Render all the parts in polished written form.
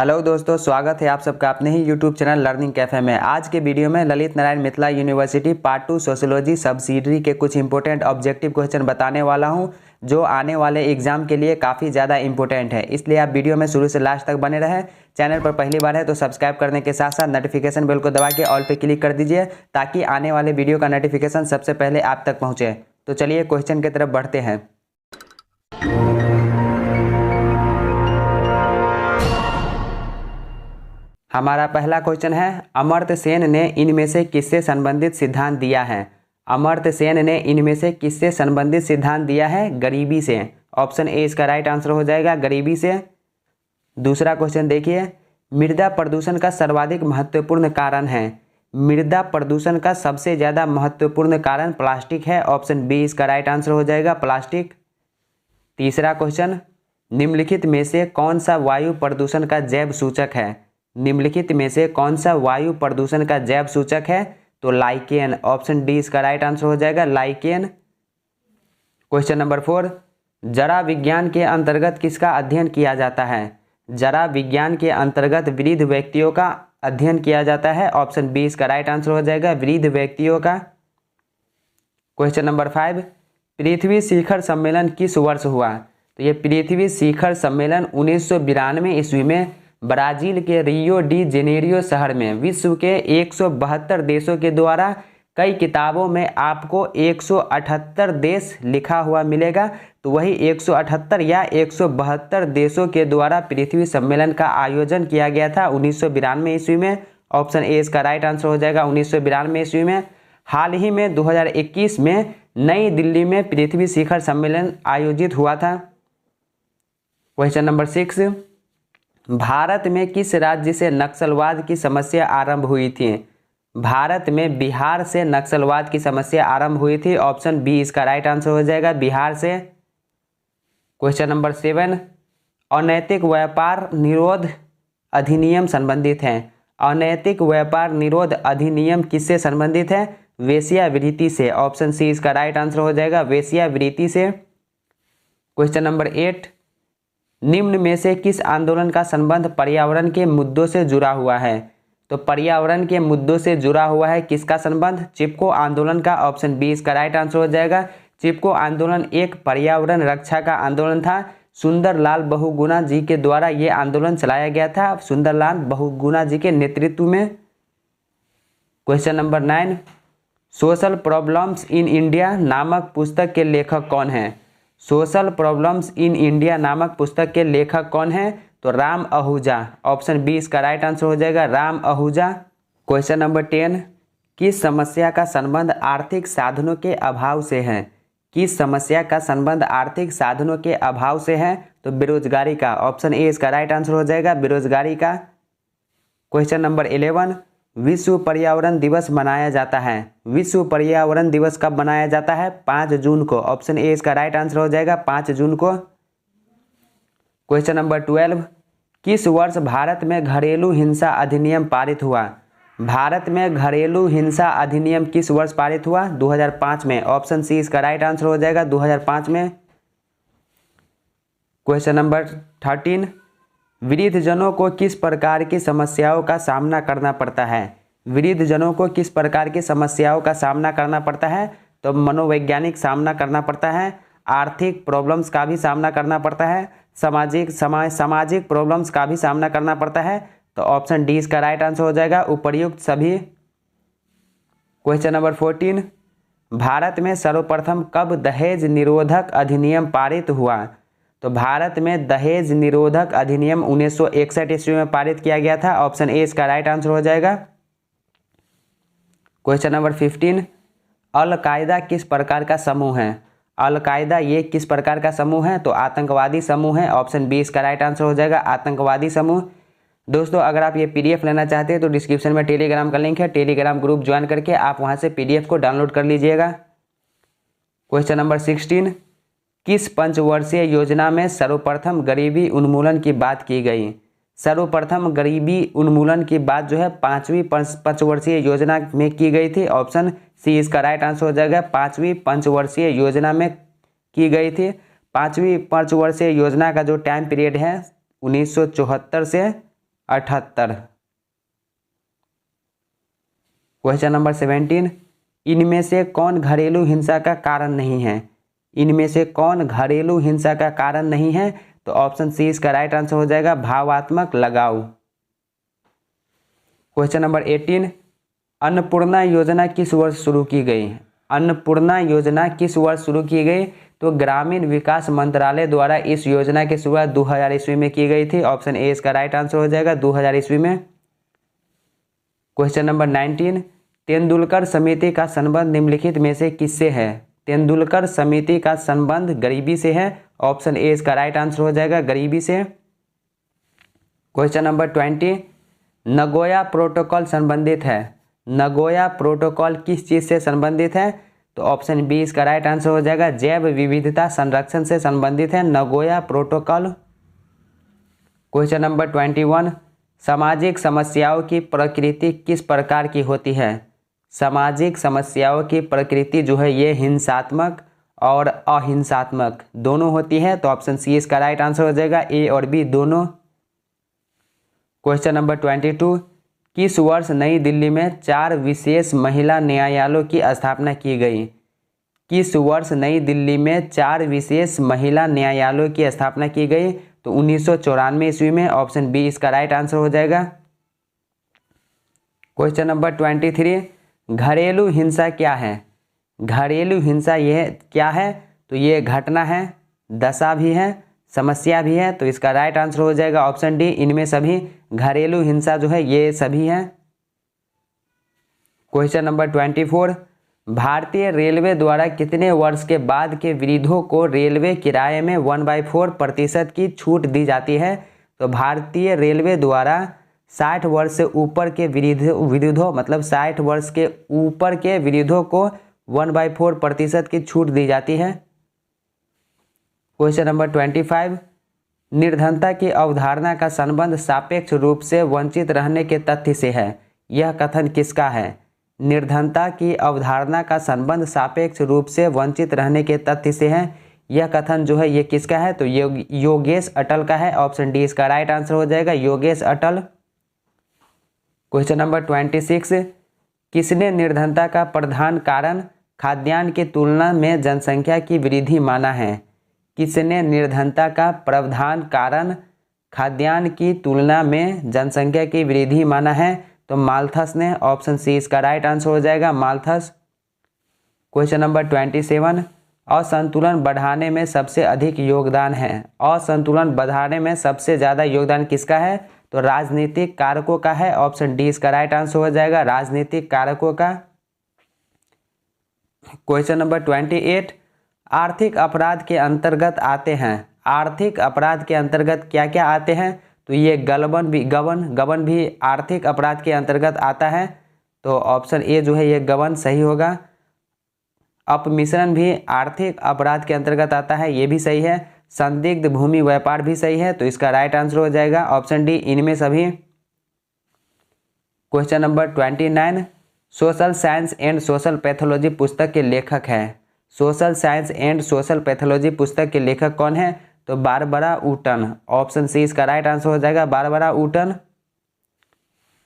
Hello दोस्तों, स्वागत है आप सबका अपने ही यूट्यूब चैनल लर्निंग कैफे में। आज के वीडियो में Lalit Narayan Mithila university part 2 sociology subsidiary के कुछ इंपॉर्टेंट ऑब्जेक्टिव क्वेश्चन बताने वाला हूं, जो आने वाले एग्जाम के लिए काफ़ी ज़्यादा इंपॉर्टेंट है। इसलिए आप वीडियो में शुरू से लास्ट तक बने रहें। चैनल पर पहली बार है तो सब्सक्राइब करने के साथ साथ नोटिफिकेशन बेल को दबा के ऑल पे क्लिक कर दीजिए, ताकि आने वाले वीडियो का नोटिफिकेशन सबसे पहले आप तक पहुँचे। तो चलिए क्वेश्चन की तरफ बढ़ते हैं। हमारा पहला क्वेश्चन है, अमर्त्य सेन ने इनमें से किससे संबंधित सिद्धांत दिया है? अमर्त्य सेन ने इनमें से किससे संबंधित सिद्धांत दिया है? गरीबी से। ऑप्शन ए इसका राइट आंसर हो जाएगा, गरीबी से। दूसरा क्वेश्चन देखिए, मृदा प्रदूषण का सर्वाधिक महत्वपूर्ण कारण है। मृदा प्रदूषण का सबसे ज़्यादा महत्वपूर्ण कारण प्लास्टिक है। ऑप्शन बी इसका राइट आंसर हो जाएगा, प्लास्टिक। तीसरा क्वेश्चन, निम्नलिखित में से कौन सा वायु प्रदूषण का जैव सूचक है? निम्नलिखित में से कौन सा वायु प्रदूषण का जैव सूचक है? तो लाइकेन। ऑप्शन डी इसका राइट आंसर हो जाएगा, लाइकेन। क्वेश्चन नंबर 4, जरा विज्ञान के अंतर्गत किसका अध्ययन किया जाता है? जरा विज्ञान के अंतर्गत वृद्ध व्यक्तियों का अध्ययन किया जाता है। ऑप्शन बी इसका राइट आंसर हो जाएगा, वृद्ध व्यक्तियों का। क्वेश्चन नंबर 5, पृथ्वी शिखर सम्मेलन किस वर्ष हुआ? तो ये पृथ्वी शिखर सम्मेलन 1992 ईस्वी में ब्राजील के रियो डी जेनेरियो शहर में विश्व के 172 देशों के द्वारा, कई किताबों में आपको 178 देश लिखा हुआ मिलेगा, तो वही 178 या 172 देशों के द्वारा पृथ्वी सम्मेलन का आयोजन किया गया था 1992 ईस्वी में। ऑप्शन ए इसका राइट आंसर हो जाएगा, 1992 ईस्वी में। हाल ही में 2021 में नई दिल्ली में पृथ्वी शिखर सम्मेलन आयोजित हुआ था। क्वेश्चन नंबर 6, भारत में किस राज्य से नक्सलवाद की समस्या आरंभ हुई थी? भारत में बिहार से नक्सलवाद की समस्या आरंभ हुई थी। ऑप्शन बी इसका राइट आंसर हो जाएगा, बिहार से। क्वेश्चन नंबर 7, अनैतिक व्यापार निरोध अधिनियम संबंधित है। अनैतिक व्यापार निरोध अधिनियम किससे संबंधित है? वेश्यावृत्ति से। ऑप्शन सी इसका राइट आंसर हो जाएगा, वेश्यावृत्ति से। क्वेश्चन नंबर 8, निम्न में से किस आंदोलन का संबंध पर्यावरण के मुद्दों से जुड़ा हुआ है? तो पर्यावरण के मुद्दों से जुड़ा हुआ है किसका संबंध? चिपको आंदोलन का। ऑप्शन बी इसका राइट आंसर हो जाएगा। चिपको आंदोलन एक पर्यावरण रक्षा का आंदोलन था। सुंदरलाल बहुगुणा जी के द्वारा ये आंदोलन चलाया गया था, सुंदरलाल बहुगुणा जी के नेतृत्व में। Question number 9, social problems in India नामक पुस्तक के लेखक कौन हैं? सोशल प्रॉब्लम्स इन इंडिया नामक पुस्तक के लेखक कौन हैं? तो राम आहूजा। ऑप्शन बी इसका राइट आंसर हो जाएगा, राम आहूजा। क्वेश्चन नंबर 10, किस समस्या का संबंध आर्थिक साधनों के अभाव से है? किस समस्या का संबंध आर्थिक साधनों के अभाव से है? तो बेरोजगारी का। ऑप्शन ए इसका राइट आंसर हो जाएगा, बेरोजगारी का। क्वेश्चन नंबर 11, विश्व पर्यावरण दिवस मनाया जाता है। विश्व पर्यावरण दिवस कब मनाया जाता है? 5 जून को। ऑप्शन ए इसका राइट आंसर हो जाएगा, 5 जून को। क्वेश्चन नंबर 12, किस वर्ष भारत में घरेलू हिंसा अधिनियम पारित हुआ? भारत में घरेलू हिंसा अधिनियम किस वर्ष पारित हुआ? 2005 में। ऑप्शन सी इसका राइट आंसर हो जाएगा, 2005 में। क्वेश्चन नंबर 13, वृद्धजनों को किस प्रकार की समस्याओं का सामना करना पड़ता है? वृद्धजनों को किस प्रकार की समस्याओं का सामना करना पड़ता है? तो मनोवैज्ञानिक सामना करना पड़ता है, आर्थिक प्रॉब्लम्स का भी सामना करना पड़ता है, सामाजिक प्रॉब्लम्स का भी सामना करना पड़ता है। तो ऑप्शन डी इसका राइट आंसर हो जाएगा, उपर्युक्त सभी। क्वेश्चन नंबर 14, भारत में सर्वप्रथम कब दहेज निरोधक अधिनियम पारित हुआ? तो भारत में दहेज निरोधक अधिनियम 1961 ईस्वी में पारित किया गया था। ऑप्शन ए इसका राइट आंसर हो जाएगा। क्वेश्चन नंबर 15, अल-कायदा किस प्रकार का समूह है? अल-कायदा ये किस प्रकार का समूह है? तो आतंकवादी समूह है। ऑप्शन बी इसका राइट आंसर हो जाएगा, आतंकवादी समूह। दोस्तों, अगर आप ये पीडीएफ लेना चाहते हैं तो डिस्क्रिप्शन में टेलीग्राम का लिंक है, टेलीग्राम ग्रुप ज्वाइन करके आप वहाँ से पीडीएफ को डाउनलोड कर लीजिएगा। क्वेश्चन नंबर 16, किस पंचवर्षीय योजना में सर्वप्रथम गरीबी उन्मूलन की बात की गई? सर्वप्रथम गरीबी उन्मूलन की बात जो है 5वीं पंचवर्षीय योजना में की गई थी। ऑप्शन सी इसका राइट आंसर हो जाएगा, 5वीं पंचवर्षीय योजना में की गई थी। 5वीं पंचवर्षीय योजना का जो टाइम पीरियड है 1974 से 78। क्वेश्चन नंबर 17, इनमें से कौन घरेलू हिंसा का कारण नहीं है? इनमें से कौन घरेलू हिंसा का कारण नहीं है? तो ऑप्शन सी इसका राइट आंसर हो जाएगा भावात्मक लगाव। क्वेश्चन नंबर 18, अन्नपूर्णा योजना किस वर्ष शुरू की गई? अन्नपूर्णा योजना किस वर्ष शुरू की गई? तो ग्रामीण विकास मंत्रालय द्वारा इस योजना की शुरुआत 2000 ईस्वी में की गई थी। ऑप्शन ए इसका राइट आंसर हो जाएगा 2000 ईस्वी में। क्वेश्चन नंबर 19, तेंदुलकर समिति का संबंध निम्नलिखित में से किससे है? तेंदुलकर समिति का संबंध गरीबी से है। ऑप्शन ए इसका राइट आंसर हो जाएगा गरीबी से। क्वेश्चन नंबर 20, नगोया प्रोटोकॉल संबंधित है। नगोया प्रोटोकॉल किस चीज़ से संबंधित है? तो ऑप्शन बी इसका राइट आंसर हो जाएगा जैव विविधता संरक्षण से संबंधित है नगोया प्रोटोकॉल। क्वेश्चन नंबर 21, सामाजिक समस्याओं की प्रकृति किस प्रकार की होती है? सामाजिक समस्याओं की प्रकृति जो है ये हिंसात्मक और अहिंसात्मक दोनों होती है। तो ऑप्शन सी इसका राइट आंसर हो जाएगा ए और बी दोनों। क्वेश्चन नंबर 22, किस वर्ष नई दिल्ली में 4 विशेष महिला न्यायालयों की स्थापना की गई? किस वर्ष नई दिल्ली में 4 विशेष महिला न्यायालयों की स्थापना की गई? तो 1994 ईस्वी में। ऑप्शन बी इसका राइट आंसर हो जाएगा। क्वेश्चन नंबर 23, घरेलू हिंसा क्या है? घरेलू हिंसा यह क्या है? तो ये घटना है, दशा भी है, समस्या भी है। तो इसका राइट आंसर हो जाएगा ऑप्शन डी इनमें सभी। घरेलू हिंसा जो है ये सभी है। क्वेश्चन नंबर 24, भारतीय रेलवे द्वारा कितने वर्ष के बाद के वृद्धों को रेलवे किराए में 1/4% की छूट दी जाती है? तो भारतीय रेलवे द्वारा 60 वर्ष से ऊपर के वृद्धों मतलब 60 वर्ष के ऊपर के वृद्धों को 1/4% की छूट दी जाती है। क्वेश्चन नंबर 25, निर्धनता की अवधारणा का संबंध सापेक्ष रूप से वंचित रहने के तथ्य से है। यह कथन किसका है? निर्धनता की अवधारणा का संबंध सापेक्ष रूप से वंचित रहने के तथ्य से है। यह कथन जो है ये किसका है? तो योगेश अटल का है। ऑप्शन डी इसका राइट आंसर हो जाएगा योगेश अटल। क्वेश्चन नंबर 26, किसने निर्धनता का प्रधान कारण खाद्यान्न की तुलना में जनसंख्या की वृद्धि माना है? किसने निर्धनता का प्रधान कारण खाद्यान्न की तुलना में जनसंख्या की वृद्धि माना है? तो माल्थस ने। ऑप्शन सी इसका राइट आंसर हो जाएगा माल्थस। क्वेश्चन नंबर 27, असंतुलन बढ़ाने में सबसे अधिक योगदान है। असंतुलन बढ़ाने में सबसे ज़्यादा योगदान किसका है? तो राजनीतिक कारकों का है। ऑप्शन डी इसका राइट आंसर हो जाएगा राजनीतिक कारकों का। क्वेश्चन नंबर 28, आर्थिक अपराध के अंतर्गत आते हैं। आर्थिक अपराध के अंतर्गत क्या क्या आते हैं? तो ये गबन भी आर्थिक अपराध के अंतर्गत आता है। तो ऑप्शन ए जो है ये गबन सही होगा। अपमिश्रण भी आर्थिक अपराध के अंतर्गत आता है, ये भी सही है। संदिग्ध भूमि व्यापार भी सही है। तो इसका राइट आंसर हो जाएगा ऑप्शन डी इनमें सभी। Question number 29, social science and social pathology पुस्तक के लेखक हैं। Social science and social pathology पुस्तक के लेखक कौन है? तो बारबरा ऊटन। ऑप्शन सी इसका राइट आंसर हो जाएगा बारबरा ऊटन।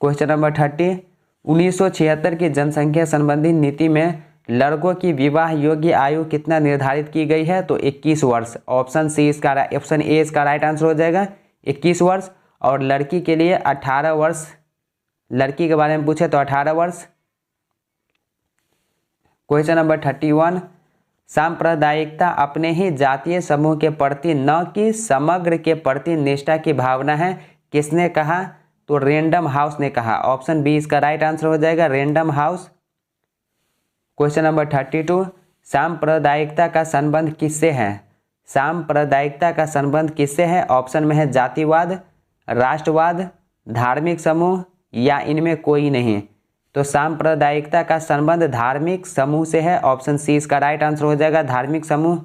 क्वेश्चन नंबर 30, 1976 की जनसंख्या संबंधी नीति में लड़कों की विवाह योग्य आयु कितना निर्धारित की गई है? तो 21 वर्ष। ऑप्शन ए इसका राइट आंसर हो जाएगा 21 वर्ष। और लड़की के लिए 18 वर्ष। लड़की के बारे में पूछे तो 18 वर्ष। क्वेश्चन नंबर 31, सांप्रदायिकता अपने ही जातीय समूह के प्रति न कि समग्र के प्रति निष्ठा की भावना है। किसने कहा? तो रैंडम हाउस ने कहा। ऑप्शन बी इसका राइट आंसर हो जाएगा रैंडम हाउस। क्वेश्चन नंबर 32, सांप्रदायिकता का संबंध किससे है? सांप्रदायिकता का संबंध किससे है? ऑप्शन में है जातिवाद, राष्ट्रवाद, धार्मिक समूह या इनमें कोई नहीं। तो सांप्रदायिकता का संबंध धार्मिक समूह से है। ऑप्शन सी इसका राइट आंसर हो जाएगा धार्मिक समूह।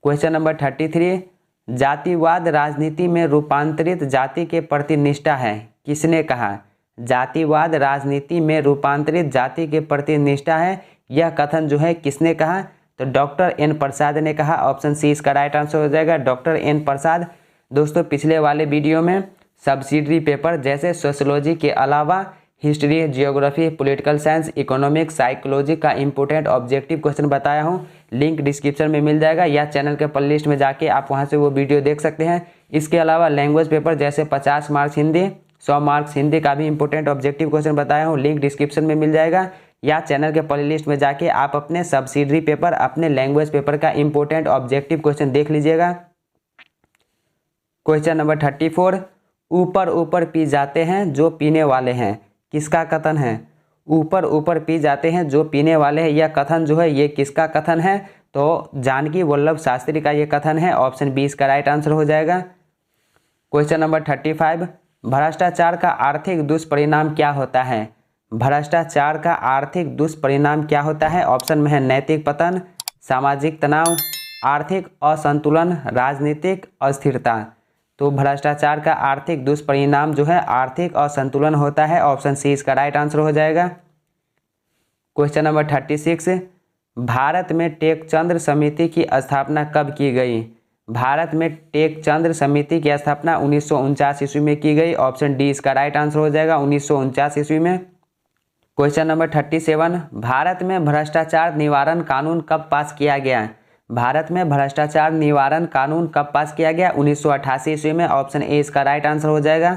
क्वेश्चन नंबर 33, जातिवाद राजनीति में रूपांतरित जाति के प्रति निष्ठा है। किसने कहा? जातिवाद राजनीति में रूपांतरित जाति के प्रति निष्ठा है। यह कथन जो है किसने कहा? तो डॉक्टर एन प्रसाद ने कहा। ऑप्शन सी इसका राइट आंसर हो जाएगा डॉक्टर एन प्रसाद। दोस्तों पिछले वाले वीडियो में सब्सिडरी पेपर जैसे सोशियोलॉजी के अलावा history, geography, political science, economics, psychology का इंपॉर्टेंट ऑब्जेक्टिव क्वेश्चन बताया हूँ। लिंक डिस्क्रिप्शन में मिल जाएगा या चैनल के प्लेलिस्ट में जाके आप वहाँ से वो वीडियो देख सकते हैं। इसके अलावा लैंग्वेज पेपर जैसे 50 मार्क्स हिंदी, 100 मार्क्स हिंदी का भी इंपॉर्टेंट ऑब्जेक्टिव क्वेश्चन बताया हूँ। लिंक डिस्क्रिप्शन में मिल जाएगा या चैनल के प्लेलिस्ट में जाके आप अपने सब्सिडरी पेपर, अपने लैंग्वेज पेपर का इंपॉर्टेंट ऑब्जेक्टिव क्वेश्चन देख लीजिएगा। क्वेश्चन नंबर 34, ऊपर ऊपर पी जाते हैं जो पीने वाले हैं, किसका कथन है? ऊपर ऊपर पी जाते हैं जो पीने वाले हैं, यह कथन जो है ये किसका कथन है? तो जानकी वल्लभ शास्त्री का ये कथन है। ऑप्शन 20 का राइट आंसर हो जाएगा। क्वेश्चन नंबर 35, भ्रष्टाचार का आर्थिक दुष्परिणाम क्या होता है? भ्रष्टाचार का आर्थिक दुष्परिणाम क्या होता है? ऑप्शन में है नैतिक पतन, सामाजिक तनाव, आर्थिक असंतुलन, राजनीतिक अस्थिरता। तो भ्रष्टाचार का आर्थिक दुष्परिणाम जो है आर्थिक असंतुलन होता है। ऑप्शन सी इसका राइट आंसर हो जाएगा। क्वेश्चन नंबर 36, भारत में टेकचंद्र समिति की स्थापना कब की गई? भारत में टेकचंद्र समिति की स्थापना 1949 ईस्वी में की गई। ऑप्शन डी इसका राइट आंसर हो जाएगा, 1949 ईस्वी में। क्वेश्चन नंबर 37, भारत में भ्रष्टाचार निवारण कानून कब पास किया गया? भारत में भ्रष्टाचार निवारण कानून कब पास किया गया? 1988 ईस्वी में। ऑप्शन ए इसका राइट आंसर हो जाएगा।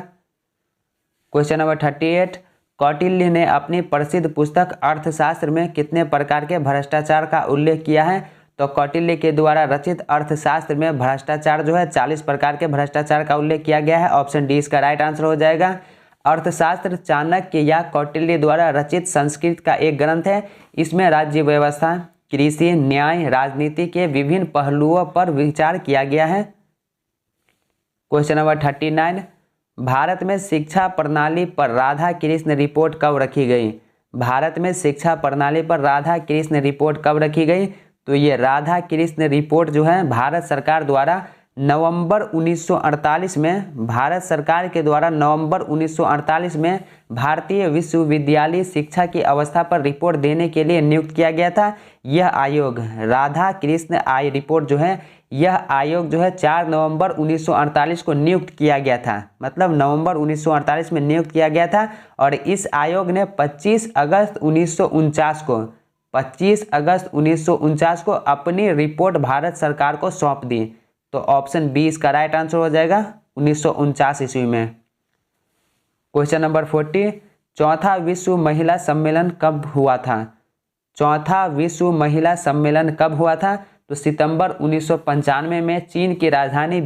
क्वेश्चन नंबर 38, कौटिल्य ने अपनी प्रसिद्ध पुस्तक अर्थशास्त्र में कितने प्रकार के भ्रष्टाचार का उल्लेख किया है? तो कौटिल्य के द्वारा रचित अर्थशास्त्र में भ्रष्टाचार जो है 40 प्रकार के भ्रष्टाचार का उल्लेख किया गया है। ऑप्शन डी इसका राइट आंसर हो जाएगा। अर्थशास्त्र चाणक्य या कौटिल्य द्वारा रचित संस्कृत का एक ग्रंथ है। इसमें राज्य व्यवस्था, कृषि, न्याय, राजनीति के विभिन्न पहलुओं पर विचार किया गया है। क्वेश्चन नंबर 39, भारत में शिक्षा प्रणाली पर राधा कृष्ण रिपोर्ट कब रखी गई? भारत में शिक्षा प्रणाली पर राधा कृष्ण रिपोर्ट कब रखी गई? तो ये राधा कृष्ण रिपोर्ट जो है भारत सरकार द्वारा नवंबर 1948 में, भारत सरकार के द्वारा नवंबर 1948 में भारतीय विश्वविद्यालय शिक्षा की अवस्था पर रिपोर्ट देने के लिए नियुक्त किया गया था। यह आयोग राधा कृष्ण रिपोर्ट जो है, यह आयोग जो है 4 नवंबर 1948 को नियुक्त किया गया था। मतलब नवंबर 1948 में नियुक्त किया गया था और इस आयोग ने 25 अगस्त 1949 को अपनी रिपोर्ट भारत सरकार को सौंप दी। तो ऑप्शन बी इसका राइट आंसर हो जाएगा, 1949 ईस्वी में। क्वेश्चन नंबर 40, चौथा विश्व महिला सम्मेलन कब हुआ था? चौथा विश्व महिला सम्मेलन कब हुआ था? तो सितंबर 1995 में चीन की राजधानी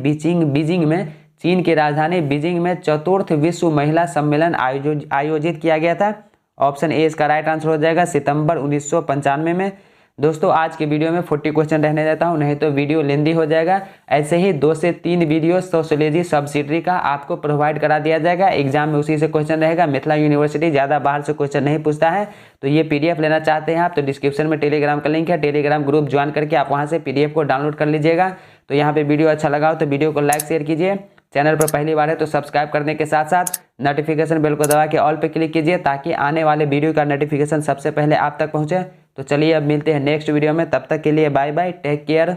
बीजिंग में चतुर्थ विश्व महिला सम्मेलन आयोजित किया गया था। ऑप्शन ए इसका राइट आंसर हो जाएगा, सितंबर 1995 में। दोस्तों आज के वीडियो में 40 क्वेश्चन रहने देता हूं, नहीं तो वीडियो लेंदी हो जाएगा। ऐसे ही 2 से 3 वीडियो सोशियोलॉजी सब्सिडरी का आपको प्रोवाइड करा दिया जाएगा। एग्जाम में उसी से क्वेश्चन रहेगा। मिथिला यूनिवर्सिटी ज़्यादा बाहर से क्वेश्चन नहीं पूछता है। तो ये PDF लेना चाहते हैं आप तो डिस्क्रिप्शन में टेलीग्राम का लिंक है, टेलीग्राम ग्रुप ज्वाइन करके आप वहाँ से PDF को डाउनलोड कर लीजिएगा। तो यहाँ पर वीडियो अच्छा लगा हो तो वीडियो को लाइक शेयर कीजिए। चैनल पर पहली बार है तो सब्सक्राइब करने के साथ साथ नोटिफिकेशन बेल को दबा के ऑल पे क्लिक कीजिए ताकि आने वाले वीडियो का नोटिफिकेशन सबसे पहले आप तक पहुंचे। तो चलिए अब मिलते हैं नेक्स्ट वीडियो में, तब तक के लिए बाय बाय, टेक केयर।